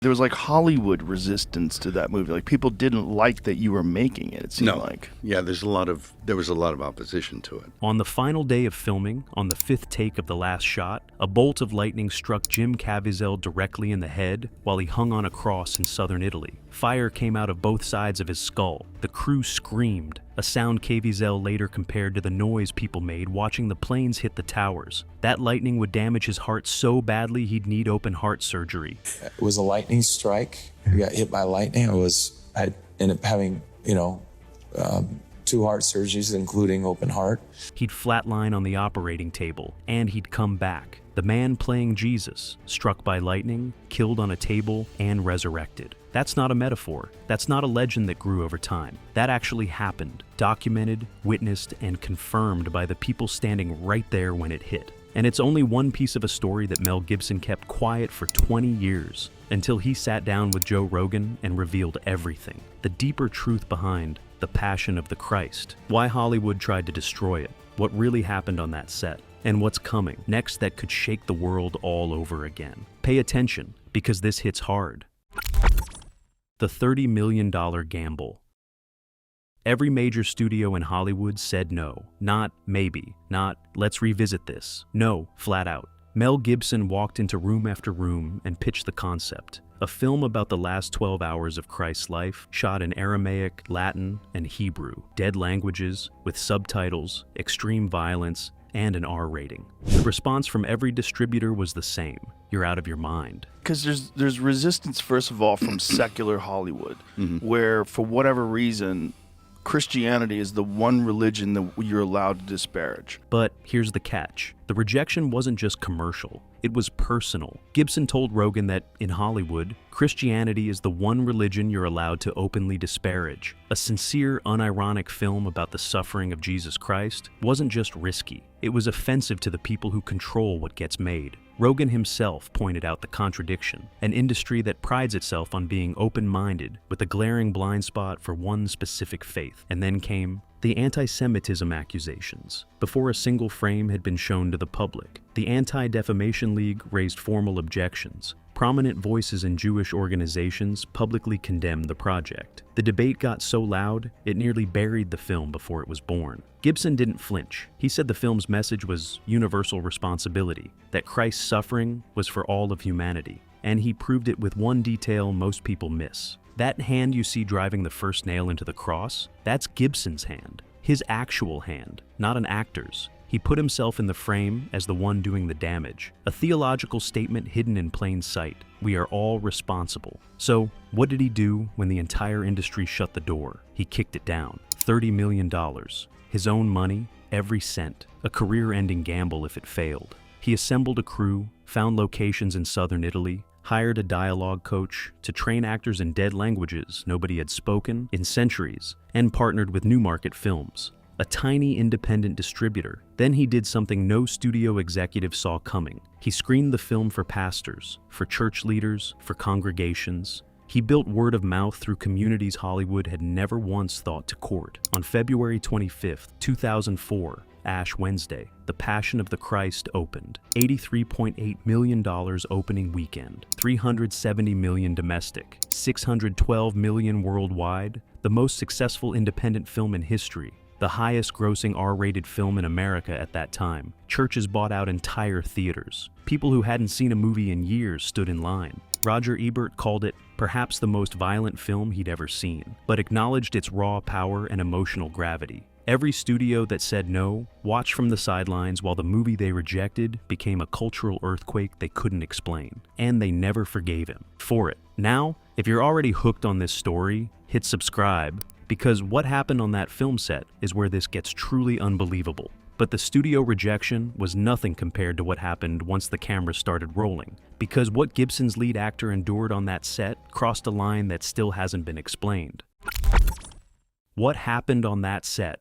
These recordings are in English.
There was like Hollywood resistance to that movie. Like people didn't like that you were making it, it seemed like. Yeah, there was a lot of opposition to it. On the final day of filming, on the 5th take of the last shot, a bolt of lightning struck Jim Caviezel directly in the head while he hung on a cross in southern Italy. Fire came out of both sides of his skull. The crew screamed, a sound Caviezel later compared to the noise people made watching the planes hit the towers. That lightning would damage his heart so badly he'd need open heart surgery. It was a lightning strike. We got hit by lightning. I ended up having, 2 heart surgeries, including open heart. He'd flatline on the operating table, and he'd come back. The man playing Jesus, struck by lightning, killed on a table, and resurrected. That's not a metaphor. That's not a legend that grew over time. That actually happened, documented, witnessed, and confirmed by the people standing right there when it hit. And it's only one piece of a story that Mel Gibson kept quiet for 20 years, until he sat down with Joe Rogan and revealed everything. The deeper truth behind The Passion of the Christ, why Hollywood tried to destroy it, what really happened on that set, and what's coming next that could shake the world all over again. Pay attention, because this hits hard. The $30 million gamble. Every major studio in Hollywood said no. Not maybe, not let's revisit this. No, flat out. Mel Gibson walked into room after room and pitched the concept. A film about the last 12 hours of Christ's life, shot in Aramaic, Latin, and Hebrew, dead languages, with subtitles, extreme violence, and an R rating. The response from every distributor was the same. You're out of your mind. Because there's resistance, first of all, from secular Hollywood, where for whatever reason, Christianity is the one religion that you're allowed to disparage. But here's the catch. The rejection wasn't just commercial. It was personal. Gibson told Rogan that, in Hollywood, Christianity is the one religion you're allowed to openly disparage. A sincere, unironic film about the suffering of Jesus Christ wasn't just risky. It was offensive to the people who control what gets made. Rogan himself pointed out the contradiction, an industry that prides itself on being open-minded with a glaring blind spot for one specific faith. And then came the anti-Semitism accusations. Before a single frame had been shown to the public, the Anti-Defamation League raised formal objections. Prominent voices in Jewish organizations publicly condemned the project. The debate got so loud, it nearly buried the film before it was born. Gibson didn't flinch. He said the film's message was universal responsibility, that Christ's suffering was for all of humanity, and he proved it with one detail most people miss. That hand you see driving the first nail into the cross, that's Gibson's hand. His actual hand, not an actor's. He put himself in the frame as the one doing the damage. A theological statement hidden in plain sight. We are all responsible. So, what did he do when the entire industry shut the door? He kicked it down. $30 million. His own money, every cent. A career-ending gamble if it failed. He assembled a crew, found locations in southern Italy, hired a dialogue coach to train actors in dead languages nobody had spoken in centuries, and partnered with Newmarket Films, a tiny independent distributor. Then he did something no studio executive saw coming. He screened the film for pastors, for church leaders, for congregations. He built word of mouth through communities Hollywood had never once thought to court. On February 25th, 2004, Ash Wednesday, The Passion of the Christ opened. $83.8 million opening weekend, $370 million domestic, $612 million worldwide, the most successful independent film in history, the highest grossing R-rated film in America at that time. Churches bought out entire theaters. People who hadn't seen a movie in years stood in line. Roger Ebert called it perhaps the most violent film he'd ever seen, but acknowledged its raw power and emotional gravity. Every studio that said no watched from the sidelines while the movie they rejected became a cultural earthquake they couldn't explain. And they never forgave him for it. Now, if you're already hooked on this story, hit subscribe, because what happened on that film set is where this gets truly unbelievable. But the studio rejection was nothing compared to what happened once the camera started rolling, because what Gibson's lead actor endured on that set crossed a line that still hasn't been explained. What happened on that set?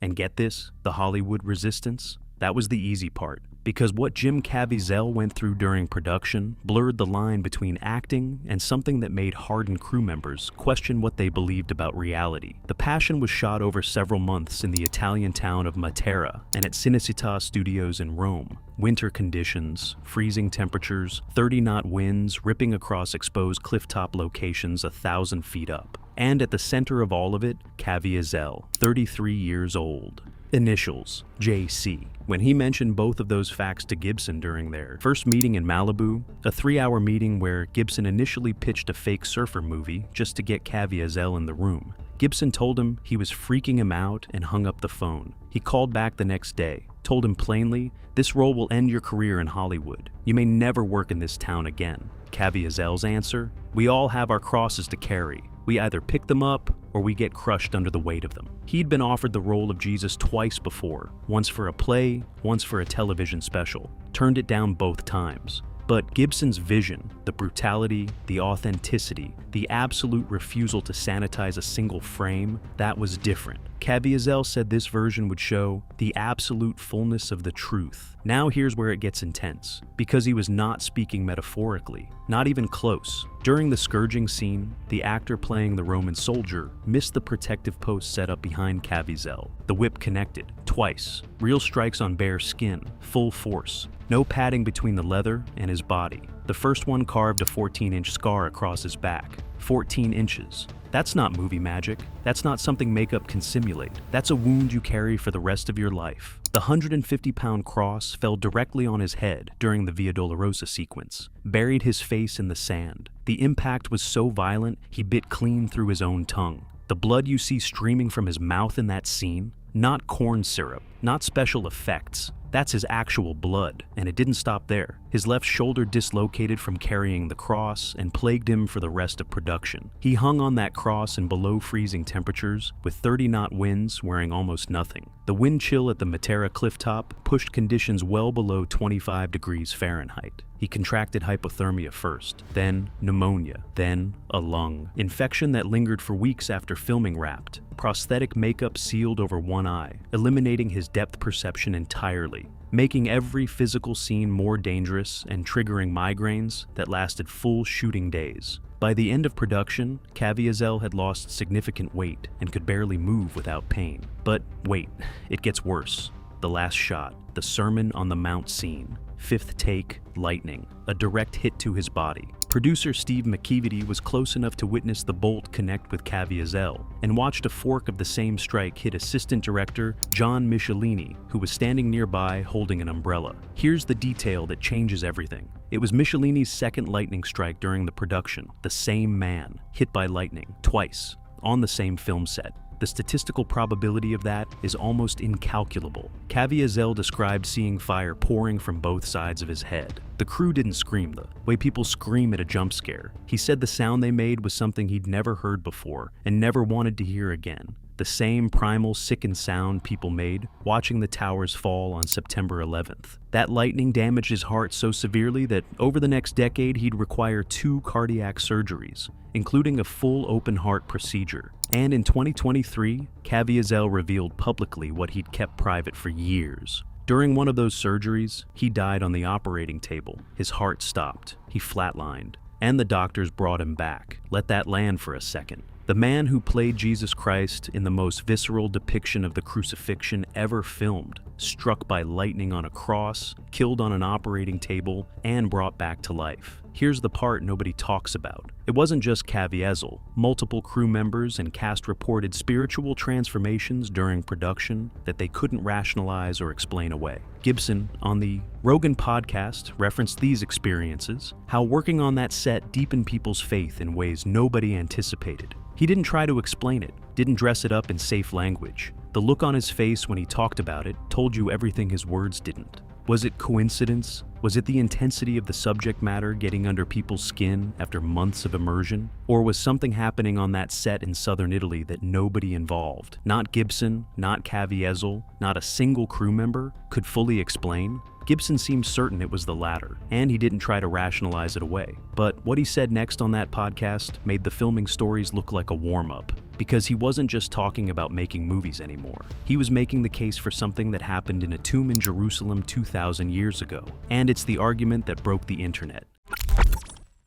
And get this, the Hollywood resistance? That was the easy part, because what Jim Caviezel went through during production blurred the line between acting and something that made hardened crew members question what they believed about reality. The Passion was shot over several months in the Italian town of Matera and at Cinecittà Studios in Rome. Winter conditions, freezing temperatures, 30-knot winds ripping across exposed clifftop locations 1,000 feet up. And at the center of all of it, Caviezel, 33 years old. Initials, JC. When he mentioned both of those facts to Gibson during their first meeting in Malibu, a 3-hour meeting where Gibson initially pitched a fake surfer movie just to get Caviezel in the room, Gibson told him he was freaking him out and hung up the phone. He called back the next day, told him plainly, "This role will end your career in Hollywood. You may never work in this town again." Caviezel's answer, "We all have our crosses to carry. We either pick them up or we get crushed under the weight of them." He'd been offered the role of Jesus twice before, once for a play, once for a television special. Turned it down both times. But Gibson's vision, the brutality, the authenticity, the absolute refusal to sanitize a single frame, that was different. Caviezel said this version would show the absolute fullness of the truth. Now here's where it gets intense, because he was not speaking metaphorically, not even close. During the scourging scene, the actor playing the Roman soldier missed the protective post set up behind Caviezel. The whip connected, twice. Real strikes on bare skin, full force. No padding between the leather and his body. The first one carved a 14-inch scar across his back. 14 inches. That's not movie magic. That's not something makeup can simulate. That's a wound you carry for the rest of your life. The 150-pound cross fell directly on his head during the Via Dolorosa sequence, buried his face in the sand. The impact was so violent, he bit clean through his own tongue. The blood you see streaming from his mouth in that scene, not corn syrup, not special effects. That's his actual blood, and it didn't stop there. His left shoulder dislocated from carrying the cross and plagued him for the rest of production. He hung on that cross in below freezing temperatures, with 30-knot winds wearing almost nothing. The wind chill at the Matera clifftop pushed conditions well below 25 degrees Fahrenheit. He contracted hypothermia first, then pneumonia, then a lung infection that lingered for weeks after filming wrapped. Prosthetic makeup sealed over one eye, eliminating his depth perception entirely, making every physical scene more dangerous and triggering migraines that lasted full shooting days. By the end of production, Caviezel had lost significant weight and could barely move without pain. But wait, it gets worse. The last shot, the Sermon on the Mount scene. 5th take, lightning, a direct hit to his body. Producer Steve McKeevity was close enough to witness the bolt connect with Caviezel and watched a fork of the same strike hit assistant director John Michelini, who was standing nearby holding an umbrella. Here's the detail that changes everything. It was Michelini's second lightning strike during the production. The same man, hit by lightning, twice, on the same film set. The statistical probability of that is almost incalculable. Caviezel described seeing fire pouring from both sides of his head. The crew didn't scream the way people scream at a jump scare. He said the sound they made was something he'd never heard before and never wanted to hear again. The same primal, sickened sound people made watching the towers fall on September 11th. That lightning damaged his heart so severely that over the next decade he'd require 2 cardiac surgeries, including a full open heart procedure. And in 2023, Caviezel revealed publicly what he'd kept private for years. During one of those surgeries, he died on the operating table. His heart stopped. He flatlined. And the doctors brought him back. Let that land for a second. The man who played Jesus Christ in the most visceral depiction of the crucifixion ever filmed, struck by lightning on a cross, killed on an operating table, and brought back to life. Here's the part nobody talks about. It wasn't just Caviezel. Multiple crew members and cast reported spiritual transformations during production that they couldn't rationalize or explain away. Gibson, on the Rogan podcast, referenced these experiences, how working on that set deepened people's faith in ways nobody anticipated. He didn't try to explain it, didn't dress it up in safe language. The look on his face when he talked about it told you everything his words didn't. Was it coincidence? Was it the intensity of the subject matter getting under people's skin after months of immersion? Or was something happening on that set in southern Italy that nobody involved, not Gibson, not Caviezel, not a single crew member, could fully explain? Gibson seemed certain it was the latter, and he didn't try to rationalize it away. But what he said next on that podcast made the filming stories look like a warm-up. because he wasn't just talking about making movies anymore. He was making the case for something that happened in a tomb in Jerusalem 2,000 years ago. And it's the argument that broke the internet.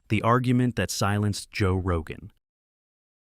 The argument that silenced Joe Rogan.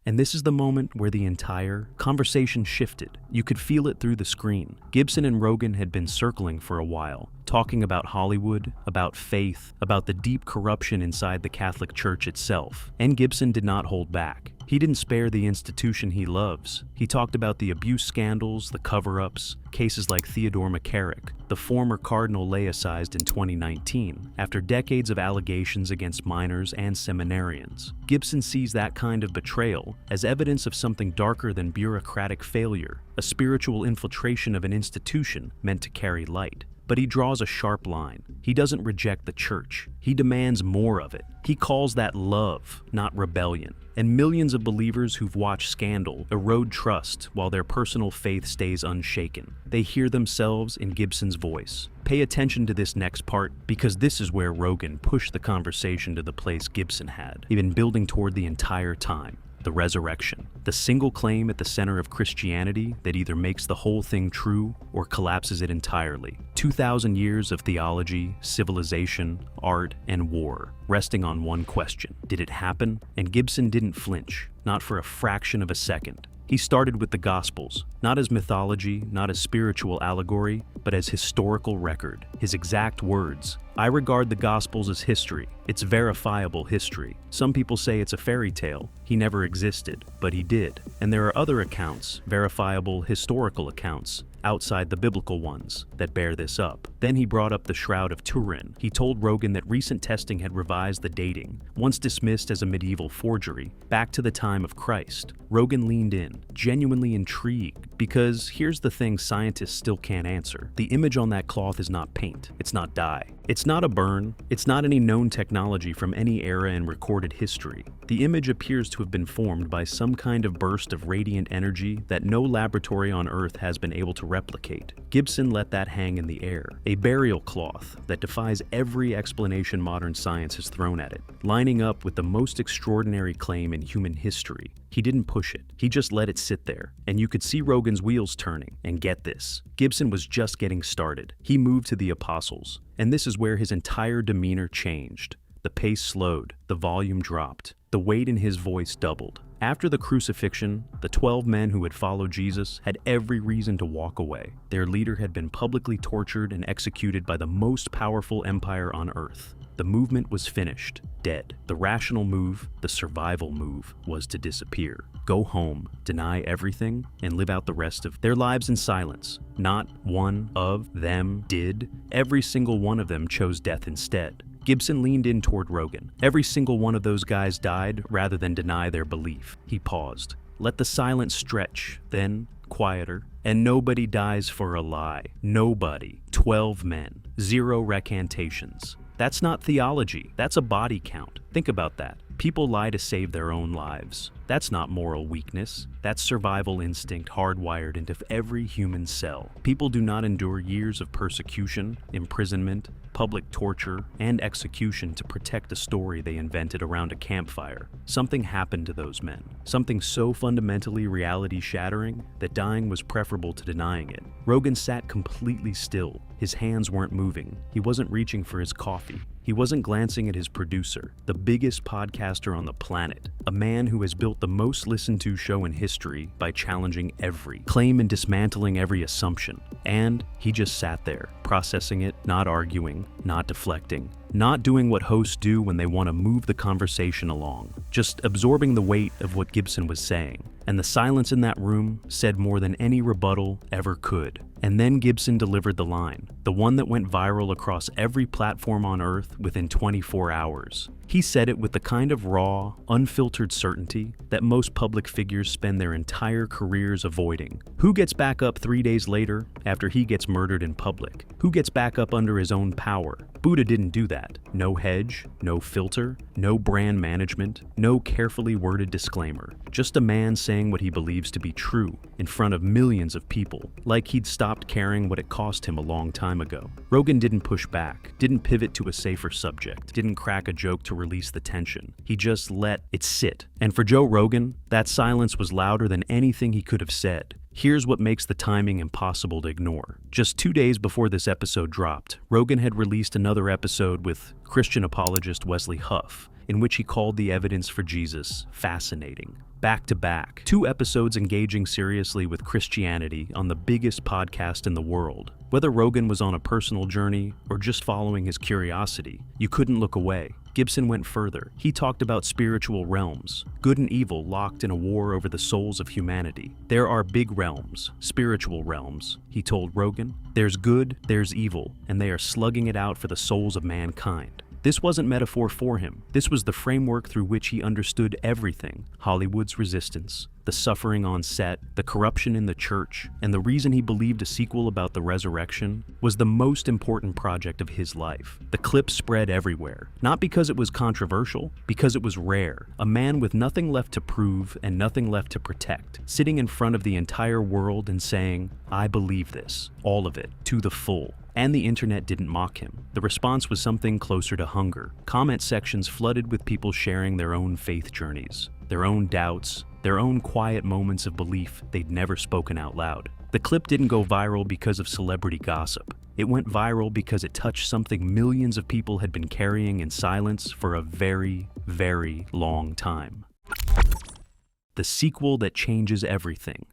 And this is the moment where the entire conversation shifted. You could feel it through the screen. Gibson and Rogan had been circling for a while, talking about Hollywood, about faith, about the deep corruption inside the Catholic Church itself. And Gibson did not hold back. He didn't spare the institution he loves. He talked about the abuse scandals, the cover-ups, cases like Theodore McCarrick, the former cardinal laicized in 2019, after decades of allegations against minors and seminarians. Gibson sees that kind of betrayal as evidence of something darker than bureaucratic failure, a spiritual infiltration of an institution meant to carry light. But he draws a sharp line. He doesn't reject the church. He demands more of it. He calls that love, not rebellion. And millions of believers who've watched scandal erode trust while their personal faith stays unshaken. They hear themselves in Gibson's voice. Pay attention to this next part, because this is where Rogan pushed the conversation to the place Gibson had been building toward the entire time. The resurrection, the single claim at the center of Christianity that either makes the whole thing true or collapses it entirely. 2,000 years of theology, civilization, art, and war, resting on one question. Did it happen? And Gibson didn't flinch, not for a fraction of a second. He started with the Gospels, not as mythology, not as spiritual allegory, but as historical record. His exact words: "I regard the Gospels as history. It's verifiable history. Some people say it's a fairy tale. He never existed, but he did. And there are other accounts, verifiable historical accounts, outside the biblical ones, that bear this up." Then he brought up the Shroud of Turin. He told Rogan that recent testing had revised the dating, once dismissed as a medieval forgery, back to the time of Christ. Rogan leaned in, genuinely intrigued, because here's the thing scientists still can't answer. The image on that cloth is not paint. It's not dye. It's not a burn. It's not any known technology from any era in recorded history. The image appears to have been formed by some kind of burst of radiant energy that no laboratory on Earth has been able to replicate. Gibson let that hang in the air, a burial cloth that defies every explanation modern science has thrown at it, lining up with the most extraordinary claim in human history. He didn't push it. He just let it sit there, and you could see Rogan's wheels turning. And get this, Gibson was just getting started. He moved to the apostles, and this is where his entire demeanor changed. The pace slowed, the volume dropped, the weight in his voice doubled. After the crucifixion, the 12 men who had followed Jesus had every reason to walk away. Their leader had been publicly tortured and executed by the most powerful empire on earth. The movement was finished, dead. The rational move, the survival move, was to disappear. Go home, deny everything, and live out the rest of their lives in silence. Not one of them did. Every single one of them chose death instead. Gibson leaned in toward Rogan. Every single one of those guys died rather than deny their belief. He paused. Let the silence stretch, then quieter. And nobody dies for a lie. Nobody. 12 men. 0 recantations. That's not theology. That's a body count. Think about that. People lie to save their own lives. That's not moral weakness. That's survival instinct hardwired into every human cell. People do not endure years of persecution, imprisonment, public torture, and execution to protect a story they invented around a campfire. Something happened to those men. Something so fundamentally reality-shattering that dying was preferable to denying it. Rogan sat completely still. His hands weren't moving. He wasn't reaching for his coffee. He wasn't glancing at his producer, the biggest podcaster on the planet, a man who has built the most listened to show in history by challenging every claim and dismantling every assumption. And he just sat there, processing it, not arguing, not deflecting, not doing what hosts do when they want to move the conversation along, just absorbing the weight of what Gibson was saying. And the silence in that room said more than any rebuttal ever could. And then Gibson delivered the line, the one that went viral across every platform on Earth within 24 hours. He said it with the kind of raw, unfiltered certainty that most public figures spend their entire careers avoiding. Who gets back up 3 days later after he gets murdered in public? Who gets back up under his own power? Buddha didn't do that. No hedge, no filter, no brand management, No carefully worded disclaimer, just a man saying what he believes to be true in front of millions of people, like he'd stopped caring what it cost him a long time ago. Rogan didn't push back, didn't pivot to a safer subject, didn't crack a joke to release the tension. He just let it sit. And for Joe Rogan, that silence was louder than anything he could have said. Here's what makes the timing impossible to ignore. Just 2 days before this episode dropped, Rogan had released another episode with Christian apologist Wesley Huff, in which he called the evidence for Jesus fascinating. Back to back, 2 episodes engaging seriously with Christianity on the biggest podcast in the world. Whether Rogan was on a personal journey or just following his curiosity, you couldn't look away. Gibson went further. He talked about spiritual realms, good and evil locked in a war over the souls of humanity. There are big realms, spiritual realms, he told Rogan. There's good, there's evil, and they are slugging it out for the souls of mankind. This wasn't metaphor for him. This was the framework through which he understood everything: Hollywood's resistance, the suffering on set, the corruption in the church, and the reason he believed a sequel about the resurrection was the most important project of his life. The clip spread everywhere, not because it was controversial, because it was rare. A man with nothing left to prove and nothing left to protect, sitting in front of the entire world and saying, "I believe this, all of it, to the full." And the internet didn't mock him. The response was something closer to hunger. Comment sections flooded with people sharing their own faith journeys, their own doubts, their own quiet moments of belief they'd never spoken out loud. The clip didn't go viral because of celebrity gossip. It went viral because it touched something millions of people had been carrying in silence for a very, very long time. The sequel that changes everything.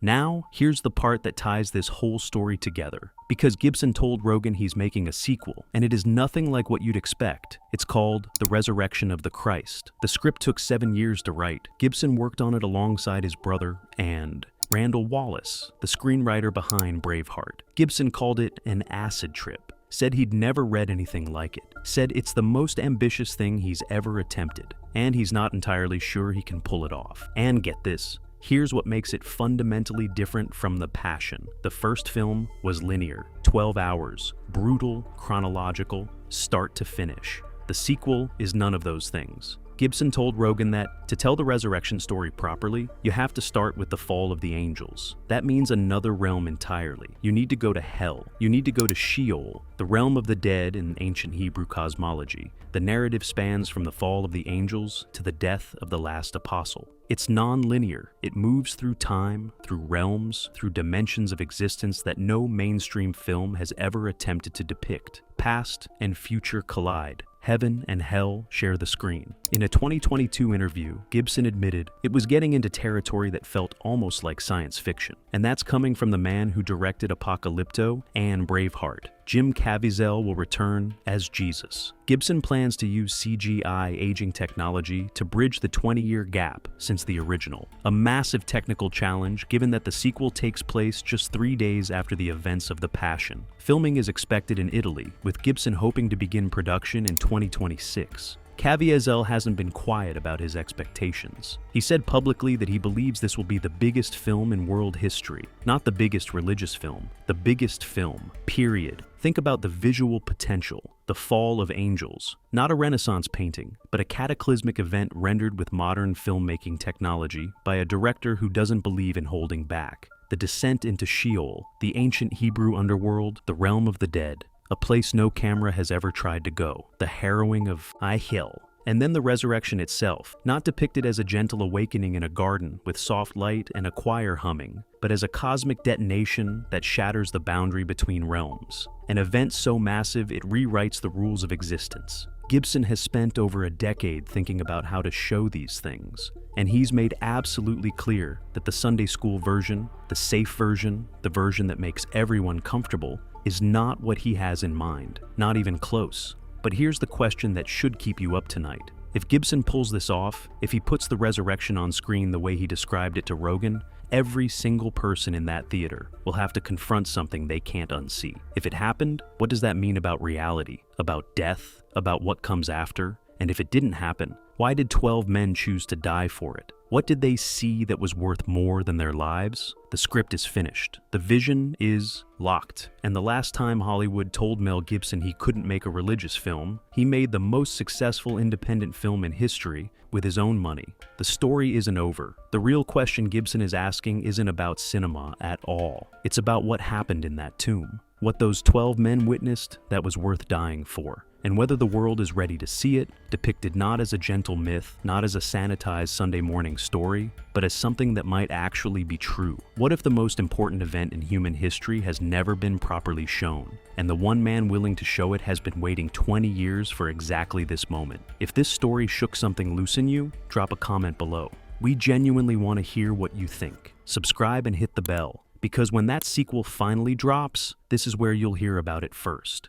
Now, here's the part that ties this whole story together. Because Gibson told Rogan he's making a sequel, and it is nothing like what you'd expect. It's called The Resurrection of the Christ. The script took 7 years to write. Gibson worked on it alongside his brother and Randall Wallace, the screenwriter behind Braveheart. Gibson called it an acid trip. Said he'd never read anything like it. Said it's the most ambitious thing he's ever attempted, and he's not entirely sure he can pull it off. And get this. Here's what makes it fundamentally different from The Passion. The first film was linear, 12 hours, brutal, chronological, start to finish. The sequel is none of those things. Gibson told Rogan that to tell the resurrection story properly, you have to start with the fall of the angels. That means another realm entirely. You need to go to hell. You need to go to Sheol, the realm of the dead in ancient Hebrew cosmology. The narrative spans from the fall of the angels to the death of the last apostle. It's non-linear. It moves through time, through realms, through dimensions of existence that no mainstream film has ever attempted to depict. Past and future collide. Heaven and hell share the screen. In a 2022 interview, Gibson admitted it was getting into territory that felt almost like science fiction. And that's coming from the man who directed Apocalypto and Braveheart. Jim Caviezel will return as Jesus. Gibson plans to use CGI aging technology to bridge the 20-year gap since the original. A massive technical challenge given that the sequel takes place just 3 days after the events of The Passion. Filming is expected in Italy, with Gibson hoping to begin production in 2026. Caviezel hasn't been quiet about his expectations. He said publicly that he believes this will be the biggest film in world history. Not the biggest religious film, the biggest film, period. Think about the visual potential, the fall of angels. Not a Renaissance painting, but a cataclysmic event rendered with modern filmmaking technology by a director who doesn't believe in holding back. The descent into Sheol, the ancient Hebrew underworld, the realm of the dead. A place no camera has ever tried to go. The harrowing of Ihil. And then the resurrection itself, not depicted as a gentle awakening in a garden with soft light and a choir humming, but as a cosmic detonation that shatters the boundary between realms. An event so massive it rewrites the rules of existence. Gibson has spent over a decade thinking about how to show these things, and he's made absolutely clear that the Sunday school version, the safe version, the version that makes everyone comfortable, is not what he has in mind, not even close. But here's the question that should keep you up tonight. If Gibson pulls this off, if he puts the resurrection on screen the way he described it to Rogan, every single person in that theater will have to confront something they can't unsee. If it happened, what does that mean about reality, about death, about what comes after? And if it didn't happen, why did 12 men choose to die for it? What did they see that was worth more than their lives? The script is finished. The vision is locked. And the last time Hollywood told Mel Gibson he couldn't make a religious film, he made the most successful independent film in history with his own money. The story isn't over. The real question Gibson is asking isn't about cinema at all. It's about what happened in that tomb. What those 12 men witnessed that was worth dying for. And whether the world is ready to see it, depicted not as a gentle myth, not as a sanitized Sunday morning story, but as something that might actually be true. What if the most important event in human history has never been properly shown, and the one man willing to show it has been waiting 20 years for exactly this moment? If this story shook something loose in you, drop a comment below. We genuinely want to hear what you think. Subscribe and hit the bell, because when that sequel finally drops, this is where you'll hear about it first.